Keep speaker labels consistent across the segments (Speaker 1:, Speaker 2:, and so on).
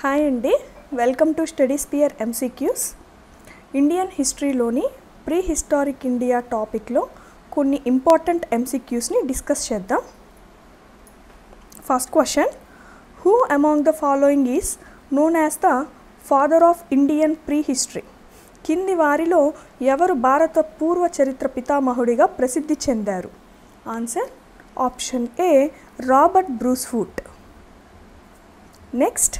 Speaker 1: Hi అండి, welcome to study sphere MCQs. Indian హిస్టరీలోని pre historic India టాపిక్లో కొన్ని ఇంపార్టెంట్ MCQస్ని డిస్కస్ చేద్దాం. First question, who among the following is known as the father of Indian pre history? కింది వారిలో ఎవరు భారత పూర్వ చరిత్ర పితామహుడిగా ప్రసిద్ధి చెందారు? Answer option A Robert Bruce Foote. Next,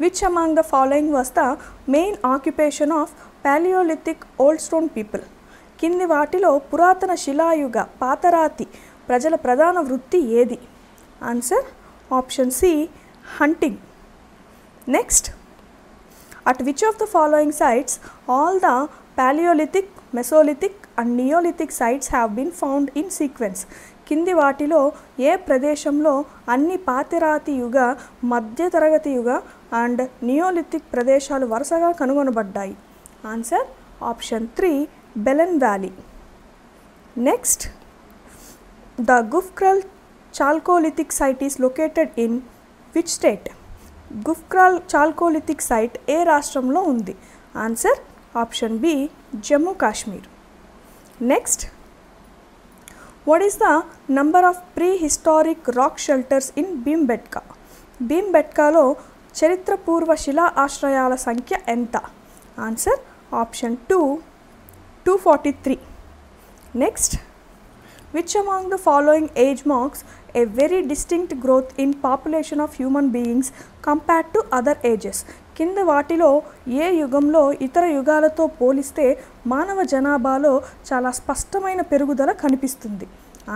Speaker 1: which among the following was the main occupation of Paleolithic old stone people? కింది వాటిలో పురాతన శిలాయుగ పాతరాతి ప్రజల ప్రధాన వృత్తి ఏది? Answer option C hunting. Next, at which of the following sites all the Paleolithic, Mesolithic and Neolithic sites have been found in sequence? కింది వాటిలో ఏ ప్రదేశంలో అన్ని పాతరాతి యుగ, మధ్యతరగతి యుగ అండ్ నియోలిథిక్ ప్రదేశాలు వరుసగా కనుగొనబడ్డాయి? Answer option 3 Belan valley. Next, the Gufkral chalcolithic site is located in which state? Gufkral chalcolithic site ఏ రాష్ట్రంలో ఉంది? Answer option B Jammu Kashmir. Next, what is the number of prehistoric rock shelters in Bhimbetka? భీంబెట్కాలో చరిత్ర పూర్వ శిలా ఆశ్రయాల సంఖ్య ఎంత? Answer option 2 243. Next, which among the following age marks a very distinct growth in population of human beings compared to other ages? కింద వాటిలో ఏ యుగంలో ఇతర యుగాలతో పోలిస్తే మానవ జనాభాలో చాలా స్పష్టమైన పెరుగుదల కనిపిస్తుంది?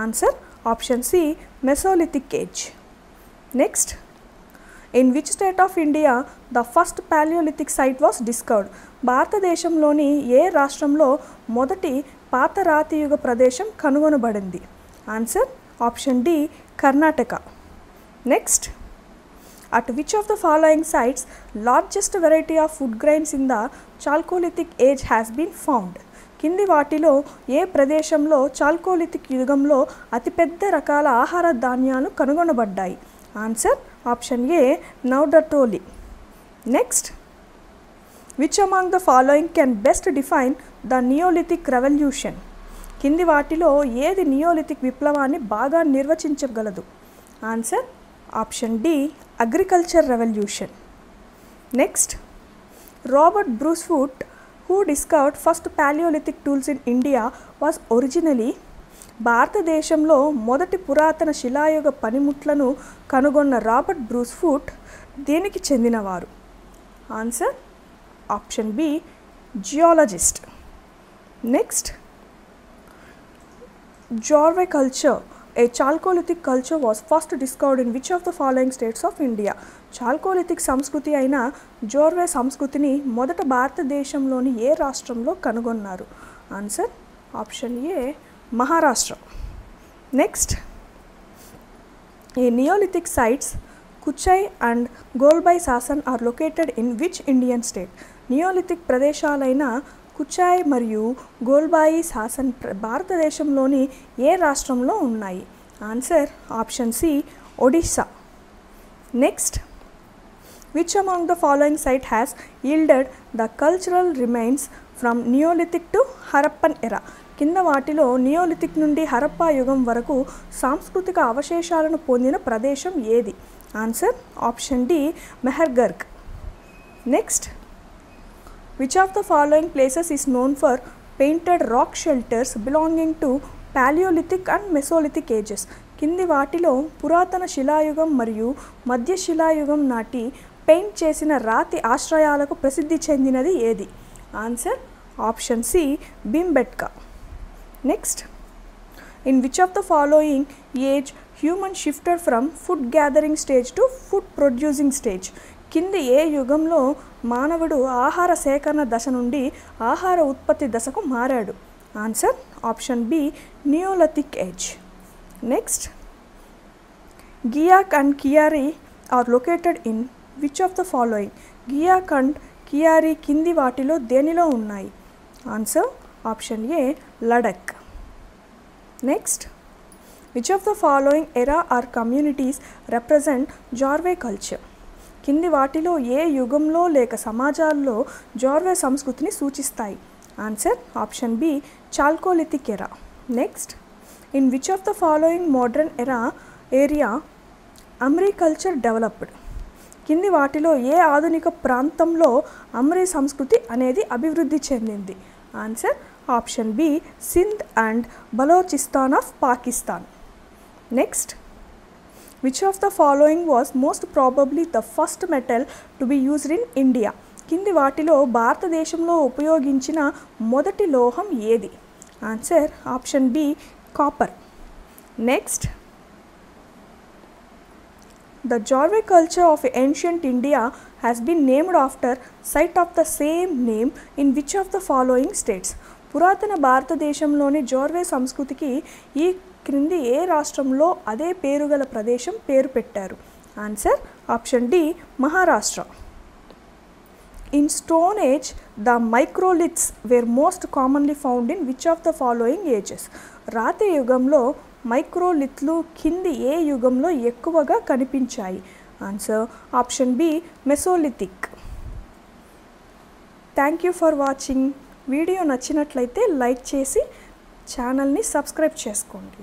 Speaker 1: Answer option C mesolithic age. Next, in which state of India the first palaeolithic site was discovered? భారతదేశంలోని ఏ రాష్ట్రంలో మొదటి పాత రాతి యుగ ప్రదేశం కనుగొనబడింది? Answer option D Karnataka. Next, at which of the following sites largest variety of food grains in the Chalcolithic age has been found? కింది వాటిలో ఏ ప్రదేశంలో చాల్కోలిథిక్ యుగంలో అతిపెద్ద రకాల ఆహార ధాన్యాలు కనుగొనబడ్డాయి? Answer option A Naudatoli. Next, which among the following can best define the Neolithic revolution? కింది వాటిలో ఏది నియోలిథిక్ విప్లవాన్ని బాగా నిర్వచించగలదు? Answer option D agriculture revolution. Next, Robert Bruce Foote who discovered first Paleolithic tools in India was originally? భారతదేశంలో మొదటి పురాతన శిలాయుగ పనిముట్లను కనుగొన్న రాబర్ట్ బ్రూస్ ఫూట్ దేనికి చెందినవారు? Answer option B geologist. Next, Jorwe culture a Chalcolithic culture was first discovered in which of the following states of India? Chalcolithic సంస్కృతి అయిన జోర్వే సంస్కృతిని మొదట భారతదేశంలోని ఏ రాష్ట్రంలో కనుగొన్నారు? Answer option A Maharashtra. Next, a neolithic sites Kuchai and Golbai Sasan are located in which Indian state? Neolithic ప్రదేశాలైన కుచాయ్ మరియు గోల్బాయి శాసన్ భారతదేశంలోని ఏ రాష్ట్రంలో ఉన్నాయి? Answer option C Odisha. Next, which among the following site has yielded the cultural remains from neolithic to Harappan era? కింద వాటిలో neolithic నుండి హరప్పా యుగం వరకు సాంస్కృతిక అవశేషాలను పొందిన ప్రదేశం ఏది? Answer option D Mehrgarh. Next, which of the following places is known for painted rock shelters belonging to Paleolithic and Mesolithic ages? కింది వాటిలో పురాతన శిలాయుగం మరియు మధ్య శిలాయుగం నాటి పెయింట్ చేసిన రాతి ఆశ్రయాలకు ప్రసిద్ధి చెందినది ఏది? Answer option C Bhimbetka. Next, in which of the following age human shifted from food gathering stage to food producing stage? కింది ఏ యుగంలో మానవుడు ఆహార సేకరణ దశ నుండి ఆహార ఉత్పత్తి దశకు మారాడు? Answer option B neolithic age. Next, Giak and Kiari are located in which of the following? Giak and Kiari కింది వాటిలో దేనిలో ఉన్నాయి? Answer option A Ladakh. Next, which of the following era or communities represent Jorwe culture? కింది వాటిలో ఏ యుగంలో లేక సమాజాల్లో జార్వే సంస్కృతిని సూచిస్తాయి? Answer option B chalcolithic era. Next, in which of the following modern area agriculture developed? కింది వాటిలో ఏ ఆధునిక ప్రాంతంలో అమ్రీ సంస్కృతి అనేది అభివృద్ధి చెందింది? Answer option B Sindh and Balochistan of Pakistan. Next, which of the following was most probably the first metal to be used in India? కింది వాటిలో భారతదేశంలో ఉపయోగించిన మొదటి లోహం ఏది? Answer option B copper. Next, the Jorve culture of ancient India has been named after site of the same name in which of the following states? పురాతన భారతదేశంలోని జోర్వే సంస్కృతికి ఈ క్రింది ఏ రాష్ట్రంలో అదే పేరు గల ప్రదేశం పేరు పెట్టారు? Answer option D Maharashtra. In Stone Age, the microliths were most commonly found in which of the following ages? రాతి యుగంలో మైక్రోలిత్లు కింది ఏ యుగంలో ఎక్కువగా కనిపించాయి? Answer option B mesolithic. Thank you for watching. Video నచ్చినట్లయితే లైక్ చేసి ఛానల్ని సబ్స్క్రైబ్ చేసుకోండి.